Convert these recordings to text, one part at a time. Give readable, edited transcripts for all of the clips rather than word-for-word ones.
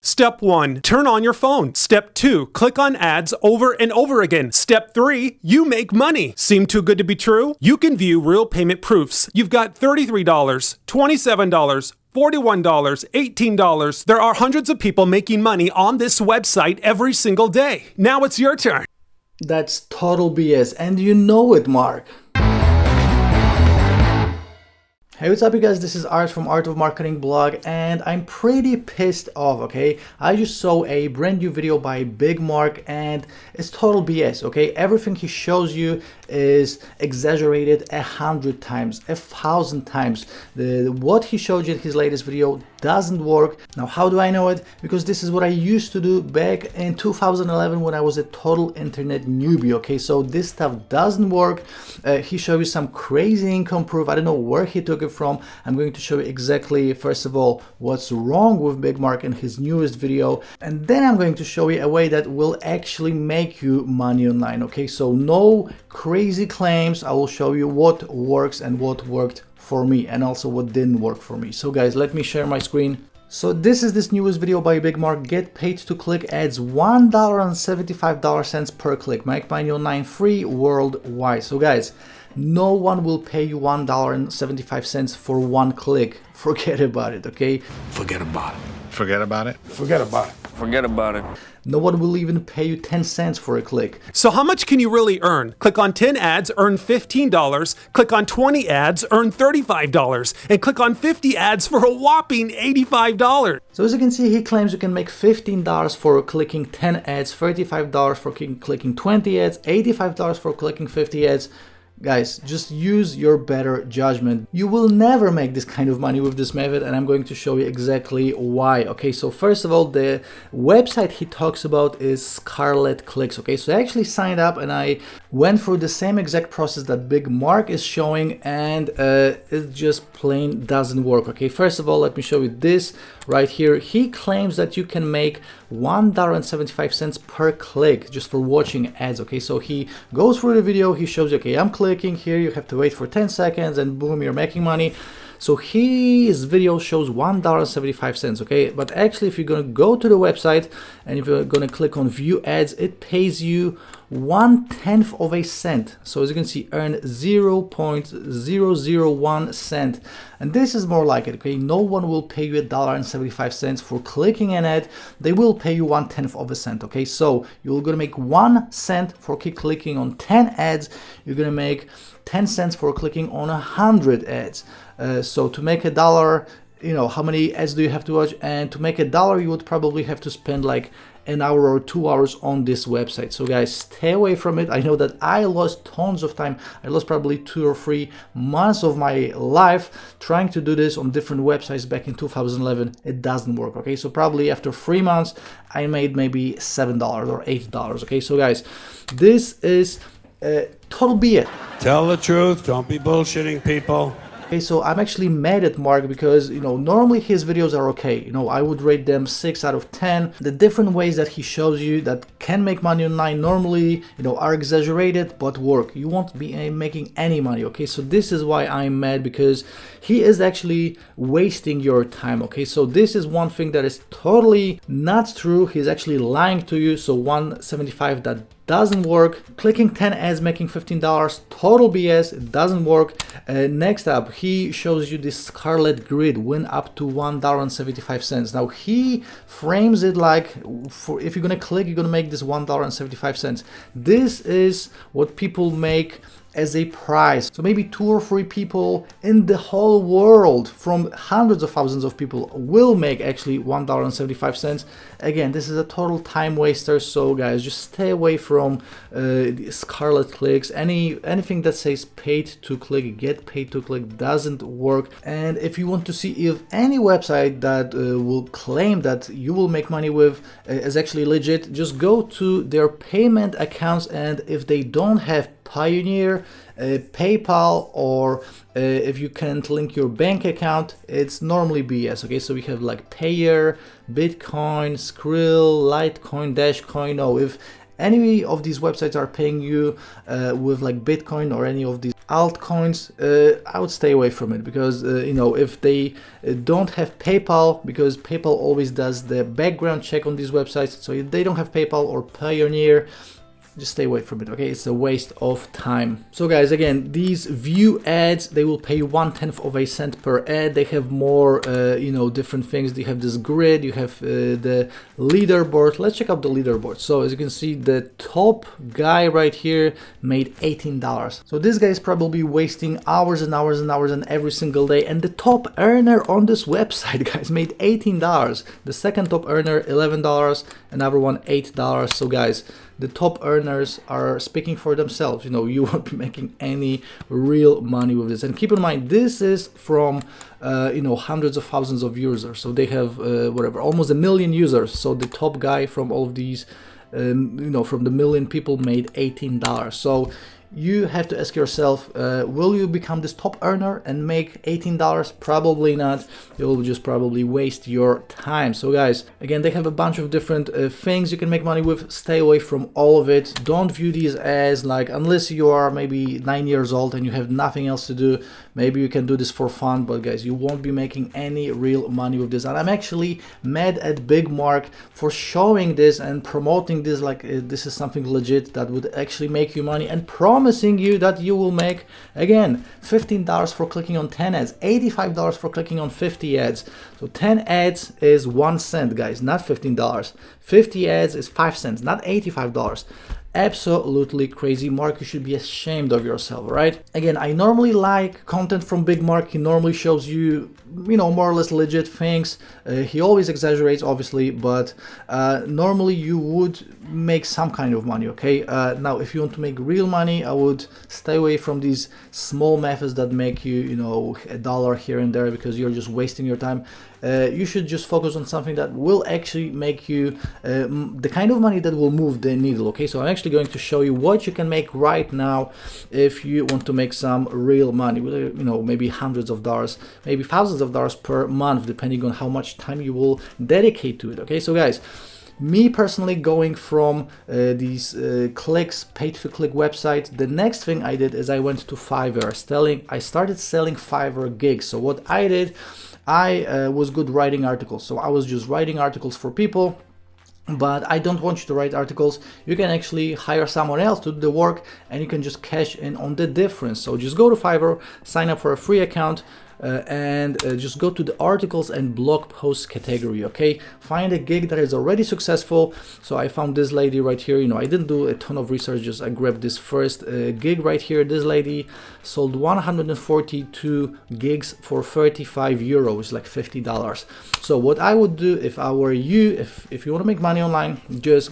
Step 1, turn on your phone. Step 2, click on ads over and over again. Step 3, you make money. Seem too good to be true? You can view real payment proofs. You've got $33, $27, $41, $18. There are hundreds of people making money on this website every single day. Now it's your turn. That's total BS, and you know it, Mark. Hey, what's up you guys, this is Art from Art of Marketing blog, and I'm pretty pissed off, okay? I just saw a brand new video by Big Mark and it's total BS, okay? Everything he shows you is exaggerated 100 times, 1,000 times. What he showed you in his latest video doesn't work. Now, how do I know it? Because this is what I used to do back in 2011 when I was a total internet newbie, okay? So this stuff doesn't work. He showed you some crazy income proof. I don't know where he took it from. I'm going to show you exactly, first of all, what's wrong with Big Mark in his newest video, and then I'm going to show you a way that will actually make you money online, okay? So no crazy claims. I will show you what works and what worked for me, and also what didn't work for me. So guys, let me share my screen. So this is this newest video by Big Mark. Get paid to click ads, $1.75 per click. Make money online free worldwide. So guys, no one will pay you $1.75 for one click. Forget about it, okay? Forget about it. Forget about it? Forget about it. Forget about it. No one will even pay you 10 cents for a click. So how much can you really earn? Click on 10 ads, earn $15. Click on 20 ads, earn $35. And click on 50 ads for a whopping $85. So as you can see, he claims you can make $15 for clicking 10 ads, $35 for clicking 20 ads, $85 for clicking 50 ads. Guys, just use your better judgment. You will never make this kind of money with this method, and I'm going to show you exactly why. Okay, so first of all, the website he talks about is Scarlet Clicks. Okay, so I actually signed up and I went through the same exact process that Big Mark is showing, and it just plain doesn't work. Okay, first of all, let me show you this right here. He claims that you can make $1.75 per click just for watching ads. Okay, so he goes through the video, he shows you, okay, I'm clicking here, you have to wait for 10 seconds and boom, you're making money. So his video shows $1.75, okay? But actually, if you're gonna go to the website and if you're gonna click on view ads, it pays you 1/10 of a cent. So as you can see, earn 0.001 cent. And this is more like it, okay? No one will pay you $1.75 for clicking an ad. They will pay you 1/10 of a cent, okay? So you're gonna make 1 cent for clicking on 10 ads. You're gonna make 10 cents for clicking on 100 ads. So to make $1, you know, how many ads do you have to watch? And to make $1, you would probably have to spend like an hour or 2 hours on this website. So guys, stay away from it. I know that I lost tons of time. I lost probably 2 or 3 months of my life trying to do this on different websites back in 2011. It doesn't work, okay? So probably after 3 months, I made maybe $7 or $8, okay? So guys, this is total BS. Tell the truth. Don't be bullshitting people. Okay, so I'm actually mad at Mark because, you know, normally his videos are okay. You know, I would rate them 6 out of 10. The different ways that he shows you that can make money online normally, you know, are exaggerated but work. You won't be making any money, okay? So this is why I'm mad, because he is actually wasting your time, okay? So this is one thing that is totally not true. He's actually lying to you. So 175, that doesn't work. Clicking 10 ads making $15, total BS. It doesn't work. Next up, he shows you this Scarlet Grid, win up to $1.75. Now he frames it like, for if you're gonna click, you're gonna make this $1.75. This is what people make as a prize. So maybe 2 or 3 people in the whole world from hundreds of thousands of people will make actually $1.75. Again, this is a total time waster. So guys, just stay away from Scarlet Clicks. Anything that says paid to click, get paid to click, doesn't work. And if you want to see if any website that will claim that you will make money with is actually legit, just go to their payment accounts, and if they don't have Pioneer, PayPal, or if you can't link your bank account, it's normally BS. Okay, so we have like Payer, Bitcoin, Skrill, Litecoin, Dashcoin. No, if any of these websites are paying you with like Bitcoin or any of these altcoins, I would stay away from it, because you know, if they don't have PayPal, because PayPal always does the background check on these websites, so if they don't have PayPal or Payoneer, just stay away from it, okay? It's a waste of time. So guys, again, these view ads, they will pay 1/10 of a cent per ad. They have more, you know, different things. They have this grid, you have the leaderboard. Let's check out the leaderboard. So as you can see, the top guy right here made $18. So this guy is probably wasting hours and hours and hours and every single day. And the top earner on this website, guys, made $18. The second top earner, $11. Another one, $8. So guys, the top earners are speaking for themselves. You know, you won't be making any real money with this. And keep in mind, this is from you know, hundreds of thousands of users. So they have whatever, almost 1 million users. So the top guy from all of these, you know, from the 1 million people made $18. So you have to ask yourself, will you become this top earner and make $18? Probably not. You will just probably waste your time. So guys, again, they have a bunch of different things you can make money with. Stay away from all of it. Don't view these as like, unless you are maybe 9 years old and you have nothing else to do, maybe you can do this for fun, but guys, you won't be making any real money with this. And I'm actually mad at Big Mark for showing this and promoting this like this is something legit that would actually make you money, and promising you that you will make, again, $15 for clicking on 10 ads, $85 for clicking on 50 ads. So 10 ads is 1 cent, guys, not $15. 50 ads is 5 cents, not $85. Absolutely crazy. Mark, you should be ashamed of yourself, right? Again, I normally like content from Big Mark. He normally shows you, you know, more or less legit things. He always exaggerates, obviously, but normally you would make some kind of money, okay? Now, if you want to make real money, I would stay away from these small methods that make you, you know, $1 here and there, because you're just wasting your time. You should just focus on something that will actually make you the kind of money that will move the needle, okay? So I'm actually going to show you what you can make right now if you want to make some real money, you know, maybe hundreds of dollars, maybe thousands of dollars per month, depending on how much time you will dedicate to it, okay? So guys, me personally, going from these clicks, pay-to-click websites, the next thing I did is I went to Fiverr. I started selling Fiverr gigs. So what I did, I was good writing articles. So I was just writing articles for people. But I don't want you to write articles. You can actually hire someone else to do the work, and you can just cash in on the difference. So just go to Fiverr, sign up for a free account, and just go to the articles and blog posts category, okay? Find a gig that is already successful. So I found this lady right here. You know, I didn't do a ton of research, just I grabbed this first gig right here. This lady sold 142 gigs for 35 euros, like $50. So what I would do if I were you, if you want to make money online, just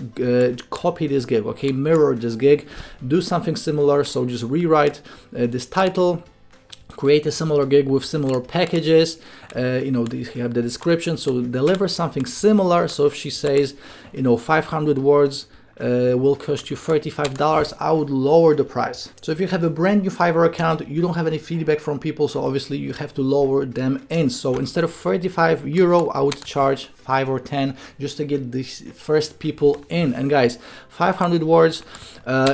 copy this gig, okay? Mirror this gig, do something similar. So just rewrite this title, create a similar gig with similar packages, you know, you have the description, so deliver something similar. So if she says, you know, 500 words will cost you $35, I would lower the price. So if you have a brand new Fiverr account, you don't have any feedback from people, so obviously you have to lower them in. So instead of 35 euro, I would charge 5 or 10 just to get these first people in. And guys, 500 words,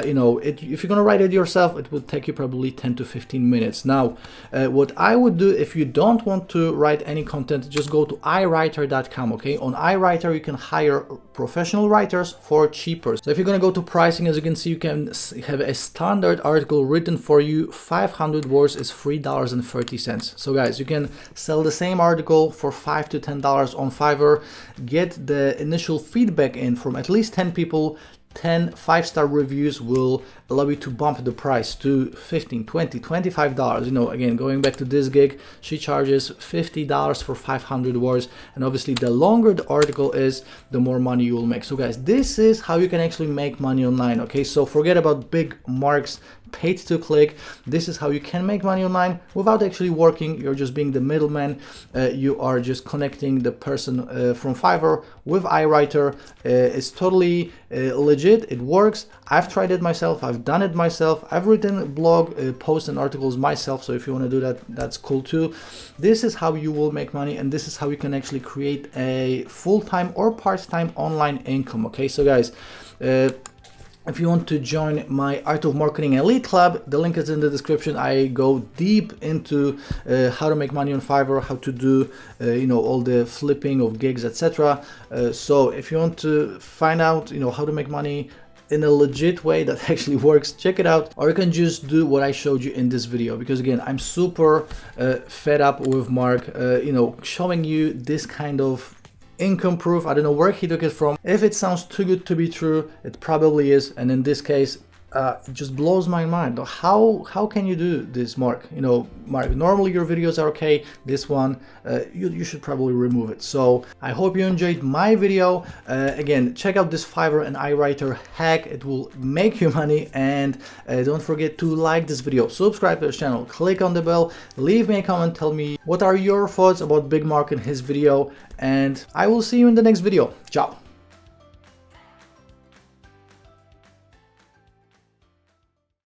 you know, if you're gonna write it yourself, it will take you probably 10 to 15 minutes. Now, what I would do if you don't want to write any content, just go to iWriter.com, okay? On iWriter, you can hire professional writers for cheaper. So if you're gonna go to pricing, as you can see, you can have a standard article written for you. 500 words is $3.30. So guys, you can sell the same article for $5 to $10 on Fiverr, get the initial feedback in from at least 10 people. 10 5-star reviews will allow you to bump the price to $15, $20, $25. You know, again, going back to this gig, she charges $50 for 500 words, and obviously the longer the article is, the more money you will make. So guys, this is how you can actually make money online, okay? So forget about Big Mark's paid to click. This is how you can make money online without actually working. You're just being the middleman. You are just connecting the person from Fiverr with iWriter. It's totally legit. It works. I've tried it myself. I've done it myself. I've written blog posts and articles myself. So if you want to do that, that's cool too. This is how you will make money, and this is how you can actually create a full-time or part-time online income. Okay, so guys, If you want to join my Art of Marketing Elite Club, the link is in the description. I go deep into how to make money on Fiverr, how to do all the flipping of gigs, etc. So if you want to find out how to make money in a legit way that actually works, check it out. Or you can just do what I showed you in this video, because again, I'm super fed up with Mark showing you this kind of income proof. I don't know where he took it from. If it sounds too good to be true, it probably is, and in this case it just blows my mind. How can you do this, Mark? Mark, normally your videos are okay. This one you should probably remove it. So I hope you enjoyed my video. Again, check out this Fiverr and iWriter hack. It will make you money. And don't forget to like this video, subscribe to the channel, click on the bell, leave me a comment, tell me what are your thoughts about Big Mark and his video, and I will see you in the next video. Ciao.